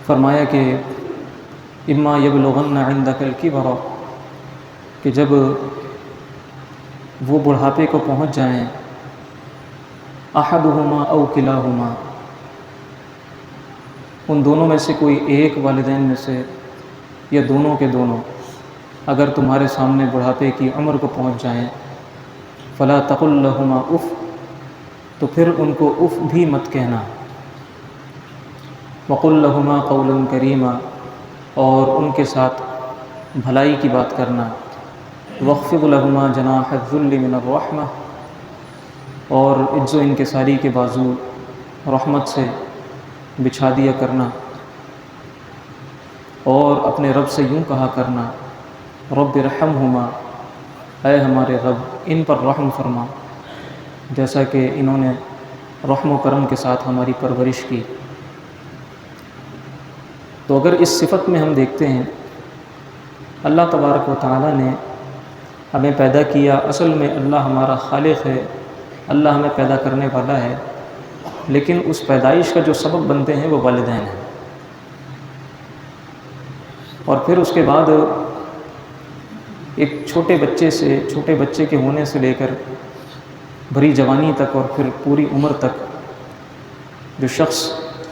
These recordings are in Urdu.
فرمایا کہ اما یبلغن عندک الکبر، کہ جب وہ بڑھاپے کو پہنچ جائیں، احدہما او کلاہما، ان دونوں میں سے کوئی ایک والدین میں سے یا دونوں کے دونوں اگر تمہارے سامنے بڑھاپے کی عمر کو پہنچ جائیں، فلا تقل لہما اف، تو پھر ان کو اف بھی مت کہنا، وقل لہما قولا کریما، اور ان کے ساتھ بھلائی کی بات کرنا، واخفض لہما جناح الذل من الرحمہ، اور عجز و انکساری کے بازو رحمت سے بچھا دیا کرنا، اور اپنے رب سے یوں کہا کرنا، رب ارحمہما، اے ہمارے رب ان پر رحم فرما، جیسا کہ انہوں نے رحم و کرم کے ساتھ ہماری پرورش کی۔ تو اگر اس صفت میں ہم دیکھتے ہیں اللہ تبارک و تعالیٰ نے ہمیں پیدا کیا، اصل میں اللہ ہمارا خالق ہے، اللہ ہمیں پیدا کرنے والا ہے، لیکن اس پیدائش کا جو سبب بنتے ہیں وہ والدین ہیں۔ اور پھر اس کے بعد ایک چھوٹے بچے کے ہونے سے لے کر بھری جوانی تک اور پھر پوری عمر تک جو شخص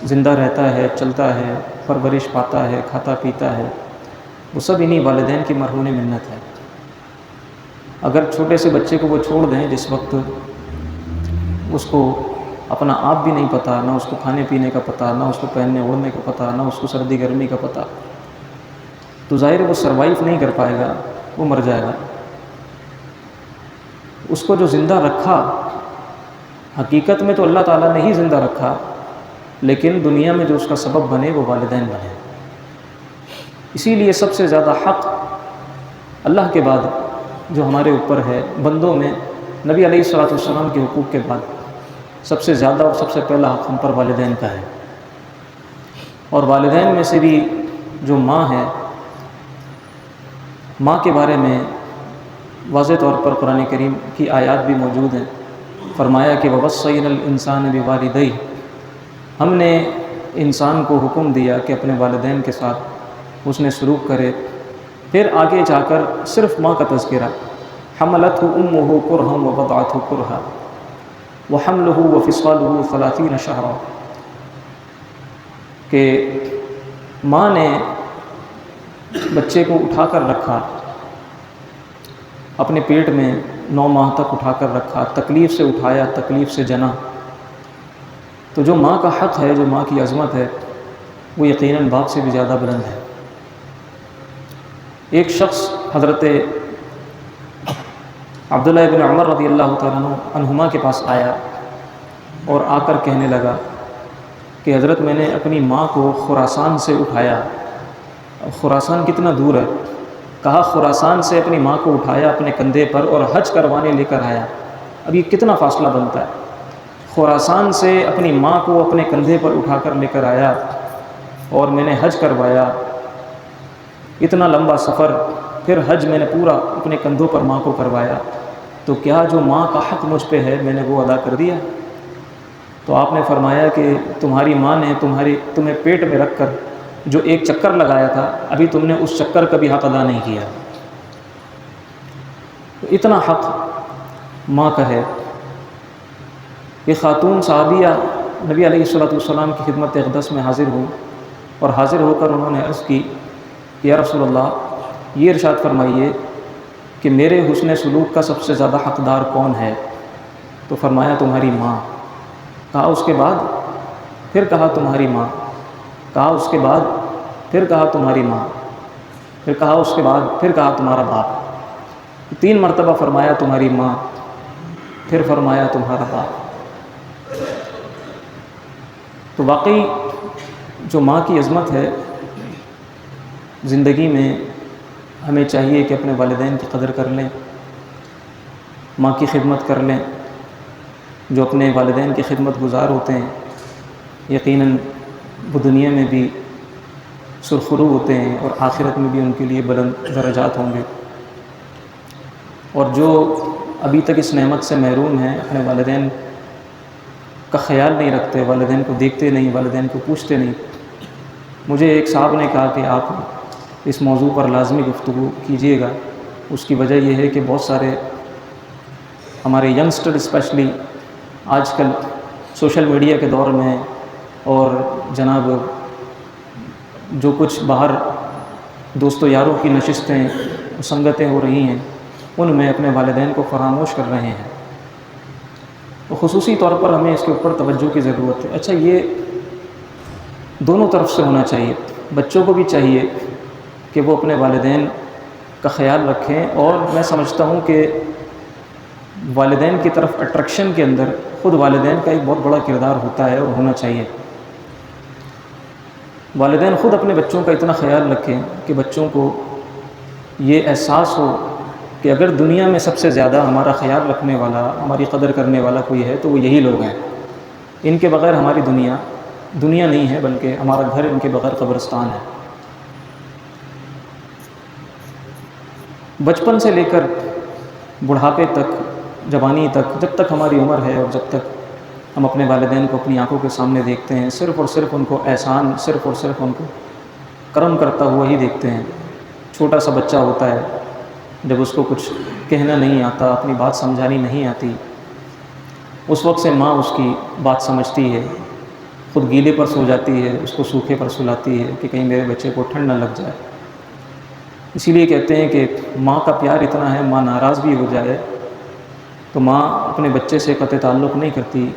زندہ رہتا ہے، چلتا ہے، پرورش پاتا ہے، کھاتا پیتا ہے، وہ سب انہی والدین کی مرہون منت ہے۔ اگر چھوٹے سے بچے کو وہ چھوڑ دیں جس وقت اس کو اپنا آپ بھی نہیں پتہ، نہ اس کو کھانے پینے کا پتہ، نہ اس کو پہننے اوڑھنے کا پتہ، نہ اس کو سردی گرمی کا پتہ، تو ظاہر ہے وہ سروائیو نہیں کر پائے گا، وہ مر جائے گا۔ اس کو جو زندہ رکھا، حقیقت میں تو اللہ تعالیٰ نے ہی زندہ رکھا، لیکن دنیا میں جو اس کا سبب بنے وہ والدین بنے۔ اسی لیے سب سے زیادہ حق اللہ کے بعد جو ہمارے اوپر ہے، بندوں میں نبی علیہ الصلوۃ والسلام کے حقوق کے بعد سب سے زیادہ اور سب سے پہلا حق ہم پر والدین کا ہے۔ اور والدین میں سے بھی جو ماں ہے، ماں کے بارے میں واضح طور پر قرآن کریم کی آیات بھی موجود ہیں۔ فرمایا کہ وَوَصَّيْنَا الْإِنسَانَ بِوَالِدَيْهِ، ہم نے انسان کو حکم دیا کہ اپنے والدین کے ساتھ اس نے سلوک کرے۔ پھر آگے جا کر صرف ماں کا تذکرہ، حملته امه کرہا ووضعته کرہا وحمله وفصاله 30 شہرا، کہ ماں نے بچے کو اٹھا کر رکھا، اپنے پیٹ میں 9 ماہ تک اٹھا کر رکھا، تکلیف سے اٹھایا، تکلیف سے جنا۔ تو جو ماں کا حق ہے، جو ماں کی عظمت ہے، وہ یقیناً باپ سے بھی زیادہ بلند ہے۔ ایک شخص حضرت عبداللہ ابن عمر رضی اللہ تعالیٰ عنہما کے پاس آیا اور آ کر کہنے لگا کہ حضرت میں نے اپنی ماں کو خراسان سے اٹھایا۔ اب خراسان کتنا دور ہے؟ کہا خراسان سے اپنی ماں کو اٹھایا اپنے کندھے پر اور حج کروانے لے کر آیا۔ اب یہ کتنا فاصلہ بنتا ہے؟ خراسان سے اپنی ماں کو اپنے کندھے پر اٹھا کر لے کر آیا اور میں نے حج کروایا، اتنا لمبا سفر، پھر حج میں نے پورا اپنے کندھوں پر ماں کو کروایا، تو کیا جو ماں کا حق مجھ پہ ہے میں نے وہ ادا کر دیا؟ تو آپ نے فرمایا کہ تمہاری ماں نے تمہیں پیٹ میں رکھ کر جو ایک چکر لگایا تھا، ابھی تم نے اس چکر کا بھی حق ادا نہیں کیا۔ تو اتنا حق ماں کا ہے۔ یہ خاتون صحابیہ نبی علیہ الصلوۃ والسلام کی خدمت اقدس میں حاضر ہوئی اور حاضر ہو کر انہوں نے عرض کی کہ یا رسول اللہ، یہ ارشاد فرمائیے کہ میرے حسن سلوک کا سب سے زیادہ حقدار کون ہے؟ تو فرمایا تمہاری ماں۔ کہا اس کے بعد؟ پھر کہا تمہاری ماں۔ کہا اس کے بعد؟ پھر کہا تمہاری ماں۔ پھر کہا اس کے بعد؟ پھر کہا تمہارا باپ۔ 3 مرتبہ فرمایا تمہاری ماں، پھر فرمایا تمہارا باپ۔ تو واقعی جو ماں کی عظمت ہے، زندگی میں ہمیں چاہیے کہ اپنے والدین کی قدر کر لیں، ماں کی خدمت کر لیں۔ جو اپنے والدین کی خدمت گزار ہوتے ہیں یقیناً وہ دنیا میں بھی سرخرو ہوتے ہیں اور آخرت میں بھی ان کے لیے بلند درجات ہوں گے۔ اور جو ابھی تک اس نعمت سے محروم ہیں، اپنے والدین کا خیال نہیں رکھتے، والدین کو دیکھتے نہیں، والدین کو پوچھتے نہیں، مجھے ایک صاحب نے کہا کہ آپ اس موضوع پر لازمی گفتگو کیجیے گا. اس کی وجہ یہ ہے کہ بہت سارے ہمارے ینگسٹر اسپیشلی آج کل سوشل میڈیا کے دور میں اور جناب جو کچھ باہر دوست و یاروں کی نشستیں سنگتیں ہو رہی ہیں ان میں اپنے والدین کو فراموش کر رہے ہیں. تو خصوصی طور پر ہمیں اس کے اوپر توجہ کی ضرورت ہے. اچھا، یہ دونوں طرف سے ہونا چاہیے. بچوں کو بھی چاہیے کہ وہ اپنے والدین کا خیال رکھیں، اور میں سمجھتا ہوں کہ والدین کی طرف اٹریکشن کے اندر خود والدین کا ایک بہت بڑا کردار ہوتا ہے اور ہونا چاہیے. والدین خود اپنے بچوں کا اتنا خیال رکھیں کہ بچوں کو یہ احساس ہو کہ اگر دنیا میں سب سے زیادہ ہمارا خیال رکھنے والا، ہماری قدر کرنے والا کوئی ہے تو وہ یہی لوگ ہیں. ان کے بغیر ہماری دنیا نہیں ہے، بلکہ ہمارا گھر ان کے بغیر قبرستان ہے. بچپن سے لے کر بڑھاپے تک، جوانی تک، جب تک ہماری عمر ہے اور جب تک ہم اپنے والدین کو اپنی آنکھوں کے سامنے دیکھتے ہیں، صرف اور صرف ان کو احسان، صرف اور صرف ان کو کرم کرتا ہوا ہی دیکھتے ہیں. چھوٹا سا بچہ ہوتا ہے، جب اس کو کچھ کہنا نہیں آتا، اپنی بات سمجھانی نہیں آتی، اس وقت سے ماں اس کی بات سمجھتی ہے، خود گیلے پر سو جاتی ہے، اس کو سوکھے پر سلاتی ہے کہ کہیں میرے بچے کو ٹھنڈ نہ لگ جائے. اسی لیے کہتے ہیں کہ ماں کا پیار اتنا ہے، ماں ناراض بھی ہو جائے تو ماں اپنے بچے سے قطع تعلق نہیں کرتی.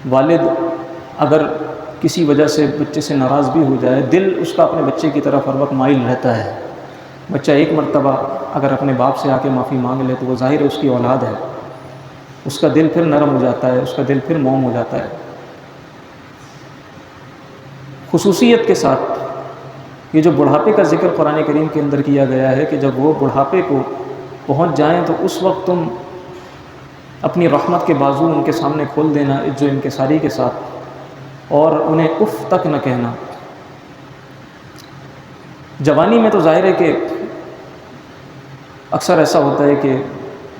والد اگر کسی وجہ سے بچے سے ناراض بھی ہو جائے، دل اس کا اپنے بچے کی طرف ہر وقت مائل رہتا ہے. بچہ ایک مرتبہ اگر اپنے باپ سے آ کے معافی مانگ لے تو وہ ظاہر ہے اس کی اولاد ہے، اس کا دل پھر نرم ہو جاتا ہے، اس کا دل پھر موم ہو جاتا ہے. خصوصیت کے ساتھ یہ جو بڑھاپے کا ذکر قرآن کریم کے اندر کیا گیا ہے کہ جب وہ بڑھاپے کو پہنچ جائیں تو اس وقت تم اپنی رحمت کے بازو ان کے سامنے کھول دینا عزت و انکساری کے ساتھ، اور انہیں اف تک نہ کہنا. جوانی میں تو ظاہر ہے کہ اکثر ایسا ہوتا ہے کہ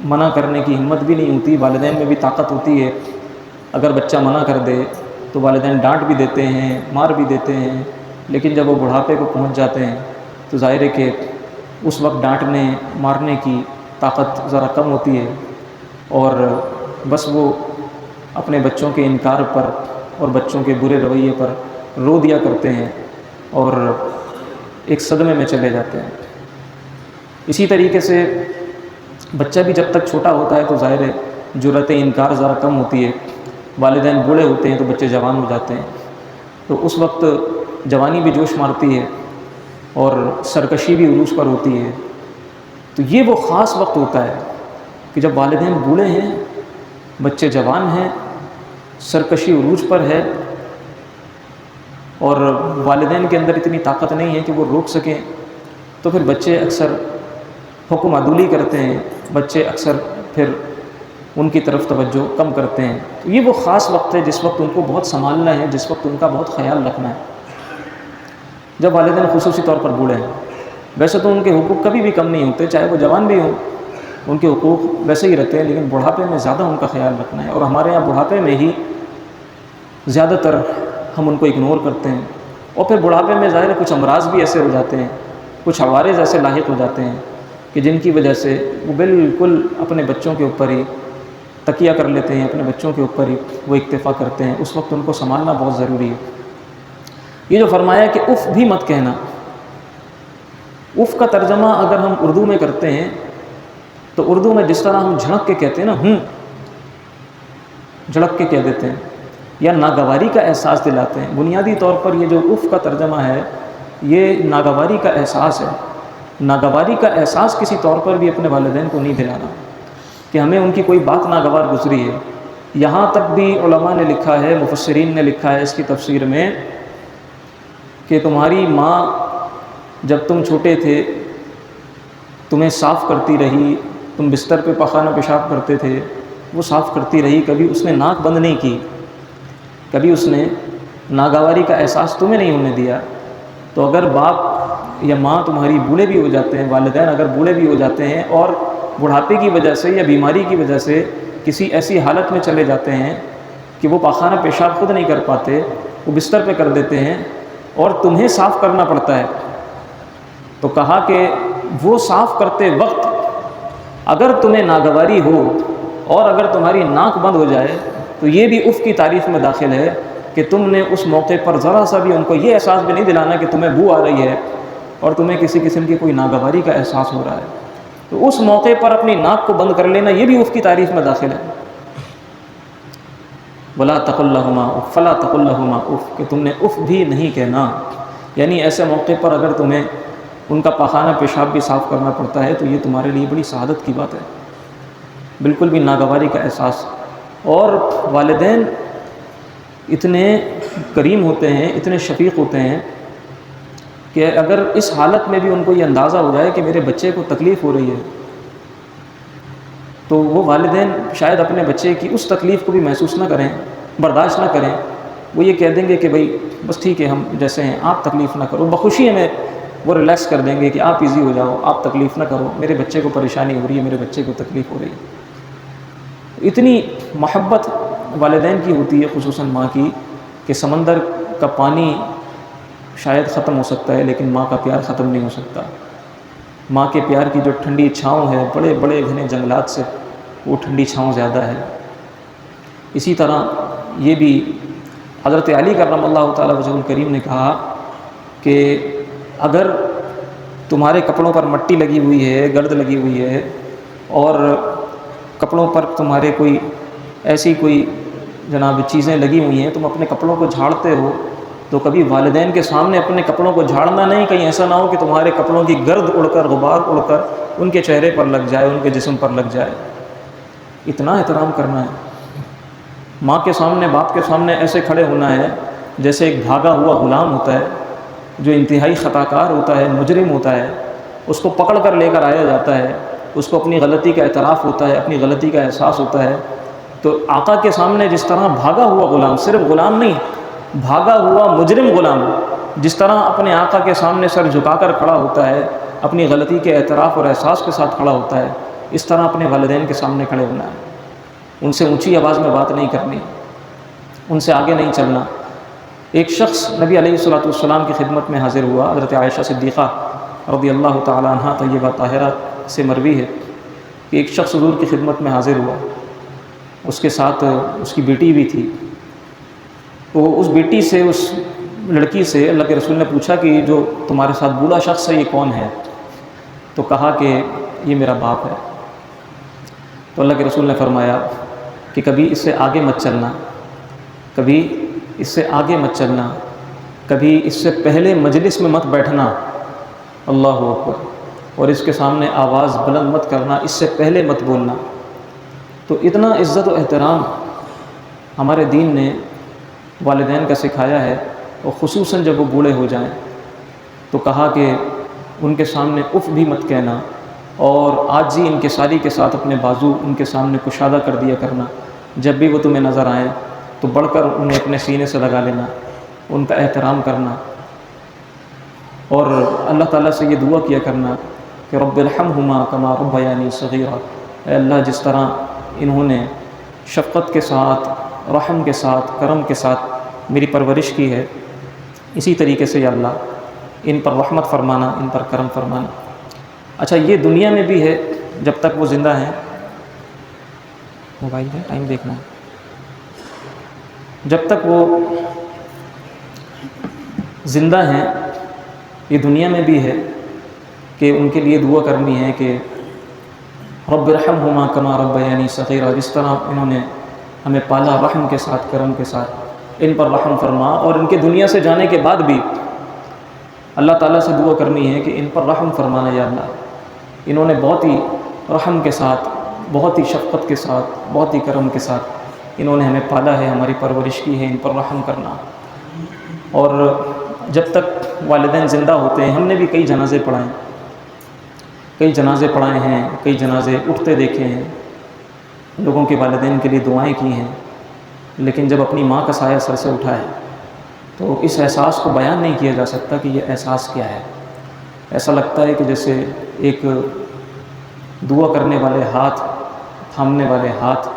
منع کرنے کی ہمت بھی نہیں ہوتی، والدین میں بھی طاقت ہوتی ہے. اگر بچہ منع کر دے تو والدین ڈانٹ بھی دیتے ہیں، مار بھی دیتے ہیں، لیکن جب وہ بڑھاپے کو پہنچ جاتے ہیں تو ظاہر ہے کہ اس وقت ڈانٹنے مارنے کی طاقت ذرا کم ہوتی ہے، اور بس وہ اپنے بچوں کے انکار پر اور بچوں کے برے رویے پر رو دیا کرتے ہیں اور ایک صدمے میں چلے جاتے ہیں. اسی طریقے سے بچہ بھی جب تک چھوٹا ہوتا ہے تو ظاہر ہے جرأت انکار ذرا کم ہوتی ہے. والدین بوڑھے ہوتے ہیں تو بچے جوان ہو جاتے ہیں، تو اس وقت جوانی بھی جوش مارتی ہے اور سرکشی بھی عروج پر ہوتی ہے. تو یہ وہ خاص وقت ہوتا ہے کہ جب والدین بوڑھے ہیں، بچے جوان ہیں، سرکشی عروج پر ہے، اور والدین کے اندر اتنی طاقت نہیں ہے کہ وہ روک سکیں. تو پھر بچے اکثر حکم عدولی کرتے ہیں، بچے اکثر پھر ان کی طرف توجہ کم کرتے ہیں. تو یہ وہ خاص وقت ہے جس وقت ان کو بہت سنبھالنا ہے، جس وقت ان کا بہت خیال رکھنا ہے، جب والدین خصوصی طور پر بوڑھے ہیں. ویسے تو ان کے حقوق کبھی بھی کم نہیں ہوتے، چاہے وہ جوان بھی ہوں، ان کے حقوق ویسے ہی رہتے ہیں، لیکن بڑھاپے میں زیادہ ان کا خیال رکھنا ہے. اور ہمارے یہاں بڑھاپے میں ہی زیادہ تر ہم ان کو اگنور کرتے ہیں، اور پھر بڑھاپے میں ظاہر کچھ امراض بھی ایسے ہو جاتے ہیں، کچھ عوارض ایسے لاحق ہو جاتے ہیں کہ جن کی وجہ سے وہ بالکل اپنے بچوں کے اوپر ہی تکیہ کر لیتے ہیں، اپنے بچوں کے اوپر ہی وہ اکتفا کرتے ہیں. اس وقت ان کو سنبھالنا بہت ضروری ہے. یہ جو فرمایا کہ اف بھی مت کہنا، اف کا ترجمہ اگر ہم اردو میں کرتے ہیں تو اردو میں جس طرح ہم جھڑک کے کہتے ہیں نا، جھڑک کے کہہ دیتے ہیں، یا ناگواری کا احساس دلاتے ہیں. بنیادی طور پر یہ جو اف کا ترجمہ ہے یہ ناگواری کا احساس ہے. ناگواری کا احساس کسی طور پر بھی اپنے والدین کو نہیں دلانا کہ ہمیں ان کی کوئی بات ناگوار گزری ہے. یہاں تک بھی علماء نے لکھا ہے، مفسرین نے لکھا ہے اس کی تفسیر میں کہ تمہاری ماں جب تم چھوٹے تھے تمہیں صاف کرتی رہی، تم بستر پہ پخانہ پیشاب کرتے تھے، وہ صاف کرتی رہی، کبھی اس نے ناک بند نہیں کی، کبھی اس نے ناگواری کا احساس تمہیں نہیں ہونے دیا. تو اگر باپ یا ماں تمہاری بوڑھے بھی ہو جاتے ہیں، والدین اگر بوڑھے بھی ہو جاتے ہیں اور بڑھاپے کی وجہ سے یا بیماری کی وجہ سے کسی ایسی حالت میں چلے جاتے ہیں کہ وہ پاخانہ پیشاب خود نہیں کر پاتے، وہ بستر پہ کر دیتے ہیں اور تمہیں صاف کرنا پڑتا ہے۔ تو کہا کہ وہ صاف کرتے وقت اگر تمہیں ناگواری ہو اور اگر تمہاری ناک بند ہو جائے تو یہ بھی اف کی تعریف میں داخل ہے کہ تم نے اس موقع پر ذرا سا بھی ان کو یہ احساس بھی نہیں دلانا کہ تمہیں بو آ رہی ہے اور تمہیں کسی قسم کی کوئی ناگواری کا احساس ہو رہا ہے، تو اس موقع پر اپنی ناک کو بند کر لینا یہ بھی اف کی تعریف میں داخل ہے۔ ولا تقل لهما اف فلا تقل لهما اف، کہ تم نے اف بھی نہیں کہنا، یعنی ایسے موقع پر اگر تمہیں ان کا پاخانہ پیشاب بھی صاف کرنا پڑتا ہے تو یہ تمہارے لیے بڑی سعادت کی بات ہے، بالکل بھی ناگواری کا احساس۔ اور والدین اتنے کریم ہوتے ہیں، اتنے شفیق ہوتے ہیں کہ اگر اس حالت میں بھی ان کو یہ اندازہ ہو جائے کہ میرے بچے کو تکلیف ہو رہی ہے تو وہ والدین شاید اپنے بچے کی اس تکلیف کو بھی محسوس نہ کریں، برداشت نہ کریں، وہ یہ کہہ دیں گے کہ بھائی بس ٹھیک ہے ہم جیسے ہیں، آپ تکلیف نہ کرو، بخوشی میں وہ ریلیکس کر دیں گے کہ آپ ایزی ہو جاؤ، آپ تکلیف نہ کرو، میرے بچے کو پریشانی ہو رہی ہے، میرے بچے کو تکلیف ہو رہی ہے۔ اتنی محبت والدین کی ہوتی ہے، خصوصاً ماں کی، کہ سمندر کا پانی شاید ختم ہو سکتا ہے لیکن ماں کا پیار ختم نہیں ہو سکتا۔ ماں کے پیار کی جو ٹھنڈی چھاؤں ہے، بڑے بڑے گھنے جنگلات سے وہ ٹھنڈی چھاؤں زیادہ ہے۔ اسی طرح یہ بھی حضرت علی کرم اللہ تعالیٰ وجہ الکریم نے کہا کہ اگر تمہارے کپڑوں پر مٹی لگی ہوئی ہے، گرد لگی ہوئی ہے، اور کپڑوں پر تمہارے کوئی ایسی کوئی جناب چیزیں لگی ہوئی ہیں، تم اپنے کپڑوں کو جھاڑتے ہو تو کبھی والدین کے سامنے اپنے کپڑوں کو جھاڑنا نہیں، کہیں ایسا نہ ہو کہ تمہارے کپڑوں کی گرد اڑ کر، غبار اڑ کر ان کے چہرے پر لگ جائے، ان کے جسم پر لگ جائے۔ اتنا احترام کرنا ہے، ماں کے سامنے، باپ کے سامنے ایسے کھڑے ہونا ہے جیسے ایک بھاگا ہوا غلام ہوتا ہے جو انتہائی خطا کار ہوتا ہے، مجرم ہوتا ہے، اس کو پکڑ کر لے کر آیا جاتا ہے، اس کو اپنی غلطی کا اعتراف ہوتا ہے، اپنی غلطی کا احساس ہوتا ہے، تو آقا کے سامنے جس طرح بھاگا ہوا غلام، صرف غلام نہیں، بھاگا ہوا مجرم غلام جس طرح اپنے آقا کے سامنے سر جھکا کر کھڑا ہوتا ہے، اپنی غلطی کے اعتراف اور احساس کے ساتھ کھڑا ہوتا ہے، اس طرح اپنے والدین کے سامنے کھڑے ہونا ہے۔ ان سے اونچی آواز میں بات نہیں کرنی، ان سے آگے نہیں چلنا۔ ایک شخص نبی علیہ الصلوۃ والسلام کی خدمت میں حاضر ہوا، حضرت عائشہ صدیقہ رضی اللہ تعالیٰ عنہ طیبہ طاہرہ سے مروی ہے کہ ایک شخص حضور کی خدمت میں حاضر ہوا، اس کے ساتھ اس کی بیٹی بھی تھی۔ تو اس بیٹی سے، اس لڑکی سے اللہ کے رسول نے پوچھا کہ جو تمہارے ساتھ بوڑھا شخص ہے یہ کون ہے؟ تو کہا کہ یہ میرا باپ ہے۔ تو اللہ کے رسول نے فرمایا کہ کبھی اس سے آگے مت چلنا، کبھی اس سے آگے مت چلنا، کبھی اس سے پہلے مجلس میں مت بیٹھنا، اللہ اکبر، اور اس کے سامنے آواز بلند مت کرنا، اس سے پہلے مت بولنا۔ تو اتنا عزت و احترام ہمارے دین نے والدین کا سکھایا ہے، اور خصوصاً جب وہ بوڑھے ہو جائیں تو کہا کہ ان کے سامنے اف بھی مت کہنا، اور عاجزی انکساری کے ساتھ اپنے بازو ان کے سامنے کشادہ کر دیا کرنا، جب بھی وہ تمہیں نظر آئیں تو بڑھ کر انہیں اپنے سینے سے لگا لینا، ان کا احترام کرنا، اور اللہ تعالیٰ سے یہ دعا کیا کرنا کہ رب ارحمہما کما ربیانی صغیرا، اے اللہ جس طرح انہوں نے شفقت کے ساتھ، رحم کے ساتھ، کرم کے ساتھ میری پرورش کی ہے، اسی طریقے سے یا اللہ ان پر رحمت فرمانا، ان پر کرم فرمانا۔ اچھا، یہ دنیا میں بھی ہے جب تک وہ زندہ ہیں، موبائل میں ٹائم دیکھنا ہے، جب تک وہ زندہ ہیں یہ دنیا میں بھی ہے کہ ان کے لیے دعا کرنی ہے کہ رب ارحمہما کما ربیانی صغیرا، جس طرح انہوں نے ہمیں پالا رحم کے ساتھ، کرم کے ساتھ، ان پر رحم فرما، اور ان کے دنیا سے جانے کے بعد بھی اللہ تعالیٰ سے دعا کرنی ہے کہ ان پر رحم فرمانا یا اللہ، انہوں نے بہت ہی رحم کے ساتھ، بہت ہی شفقت کے ساتھ، بہت ہی کرم کے ساتھ انہوں نے ہمیں پالا ہے، ہماری پرورش کی ہے، ان پر رحم کرنا۔ اور جب تک والدین زندہ ہوتے ہیں، ہم نے بھی کئی جنازے پڑھائے ہیں، کئی جنازے پڑھائے ہیں، کئی جنازے اٹھتے دیکھے ہیں، لوگوں کے والدین کے لیے دعائیں کی ہیں، لیکن جب اپنی ماں کا سایہ سر سے اٹھا ہے تو اس احساس کو بیان نہیں کیا جا سکتا کہ یہ احساس کیا ہے۔ ایسا لگتا ہے کہ جیسے ایک دعا کرنے والے ہاتھ، تھامنے والے ہاتھ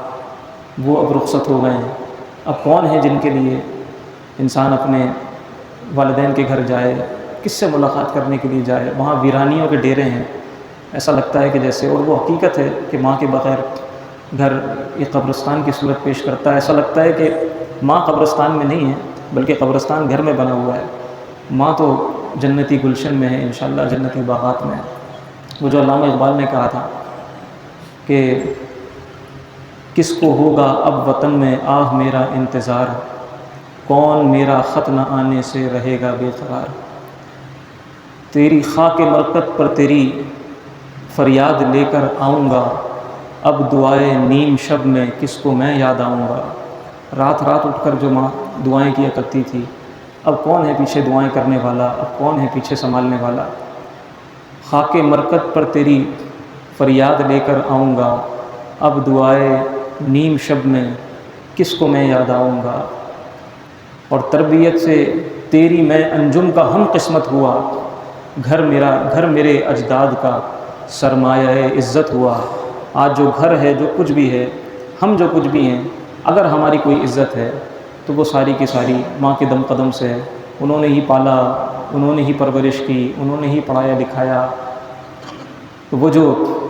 وہ اب رخصت ہو گئے ہیں۔ اب کون ہیں جن کے لیے انسان اپنے والدین کے گھر جائے، کس سے ملاقات کرنے کے لیے جائے، وہاں ویرانیوں کے ڈیرے ہیں، ایسا لگتا ہے کہ جیسے، اور وہ حقیقت ہے کہ ماں کے بغیر گھر یہ قبرستان کی صورت پیش کرتا ہے۔ ایسا لگتا ہے کہ ماں قبرستان میں نہیں ہے بلکہ قبرستان گھر میں بنا ہوا ہے، ماں تو جنتی گلشن میں ہے، انشاءاللہ جنتی باغات میں ہے۔ وہ جو علامہ اقبال نے کہا تھا کہ کس کو ہوگا اب وطن میں آہ میرا انتظار، کون میرا خط نہ آنے سے رہے گا بے قرار، تیری خاک مرکت پر تیری فریاد لے کر آؤں گا، اب دعائے نیم شب میں کس کو میں یاد آؤں گا۔ رات رات اٹھ کر جو ماں دعائیں کیا کرتی تھی، اب کون ہے پیچھے دعائیں کرنے والا، اب کون ہے پیچھے سنبھالنے والا۔ خاک مرکت پر تیری فریاد لے کر آؤں گا، اب دعائے نیم شب میں کس کو میں یاد آؤں گا، اور تربیت سے تیری میں انجم کا ہم قسمت ہوا، گھر میرے اجداد کا سرمایہ عزت ہوا۔ آج جو گھر ہے، جو کچھ بھی ہے، ہم جو کچھ بھی ہیں، اگر ہماری کوئی عزت ہے تو وہ ساری کی ساری ماں کے دم قدم سے ہے۔ انہوں نے ہی پالا، انہوں نے ہی پرورش کی، انہوں نے ہی پڑھایا لکھایا۔ تو وہ جو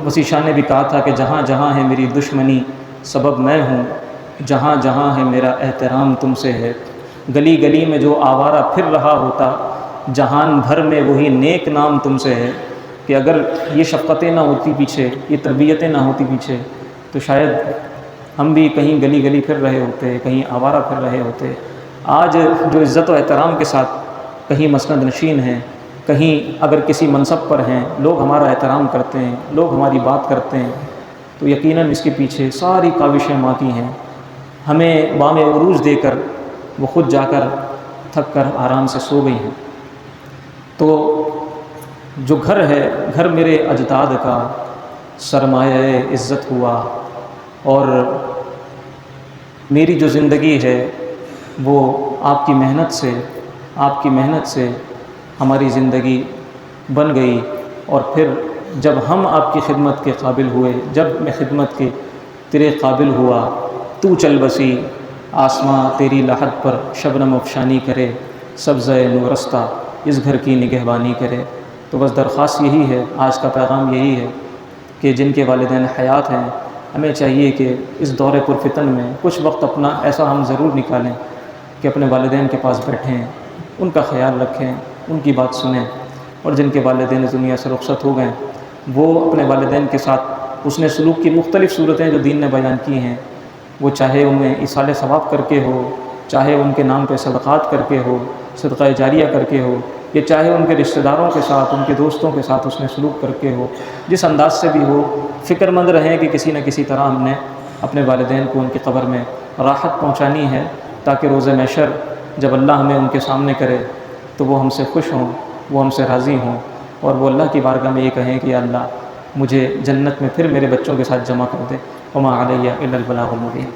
وسیع شاہ نے بھی کہا تھا کہ جہاں جہاں ہے میری دشمنی سبب میں ہوں، جہاں جہاں ہے میرا احترام تم سے ہے، گلی گلی میں جو آوارہ پھر رہا ہوتا، جہان بھر میں وہی نیک نام تم سے ہے۔ کہ اگر یہ شفقتیں نہ ہوتی پیچھے، یہ تربیتیں نہ ہوتی پیچھے، تو شاید ہم بھی کہیں گلی گلی پھر رہے ہوتے، کہیں آوارہ پھر رہے ہوتے۔ آج جو عزت و احترام کے ساتھ کہیں مسند نشین ہیں، کہیں اگر کسی منصب پر ہیں، لوگ ہمارا احترام کرتے ہیں، لوگ ہماری بات کرتے ہیں، تو یقیناً اس کے پیچھے ساری کاوشیں ماں کی ہیں۔ ہمیں بام عروج دے کر وہ خود جا کر تھک کر آرام سے سو گئی ہیں۔ تو جو گھر ہے، گھر میرے اجداد کا سرمایہ عزت ہوا، اور میری جو زندگی ہے وہ آپ کی محنت سے ہماری زندگی بن گئی۔ اور پھر جب ہم آپ کی خدمت کے قابل ہوئے، جب میں خدمت کے تیرے قابل ہوا، تو چل بسی آسماں تیری لحد پر شبنم افشانی کرے، سبزہ نورستہ اس گھر کی نگہبانی کرے۔ تو بس درخواست یہی ہے، آج کا پیغام یہی ہے کہ جن کے والدین حیات ہیں، ہمیں چاہیے کہ اس دور پرفتن میں کچھ وقت اپنا ایسا ہم ضرور نکالیں کہ اپنے والدین کے پاس بیٹھیں، ان کا خیال رکھیں، ان کی بات سنیں۔ اور جن کے والدین اس دنیا سے رخصت ہو گئے، وہ اپنے والدین کے ساتھ حسن سلوک کی مختلف صورتیں جو دین نے بیان کی ہیں، وہ چاہے ان میں ایصال ثواب کر کے ہو، چاہے ان کے نام پہ صدقات کر کے ہو، صدقہ جاریہ کر کے ہو، یا چاہے ان کے رشتہ داروں کے ساتھ، ان کے دوستوں کے ساتھ حسن سلوک کر کے ہو، جس انداز سے بھی ہو، فکر مند رہیں کہ کسی نہ کسی طرح ہم نے اپنے والدین کو ان کی قبر میں راحت پہنچانی ہے، تاکہ روز محشر جب اللہ ہمیں ان کے سامنے کرے تو وہ ہم سے خوش ہوں، وہ ہم سے راضی ہوں، اور وہ اللہ کی بارگاہ میں یہ کہیں کہ یا اللہ مجھے جنت میں پھر میرے بچوں کے ساتھ جمع کر دے۔ وما علیہ الا البلاغ المبین۔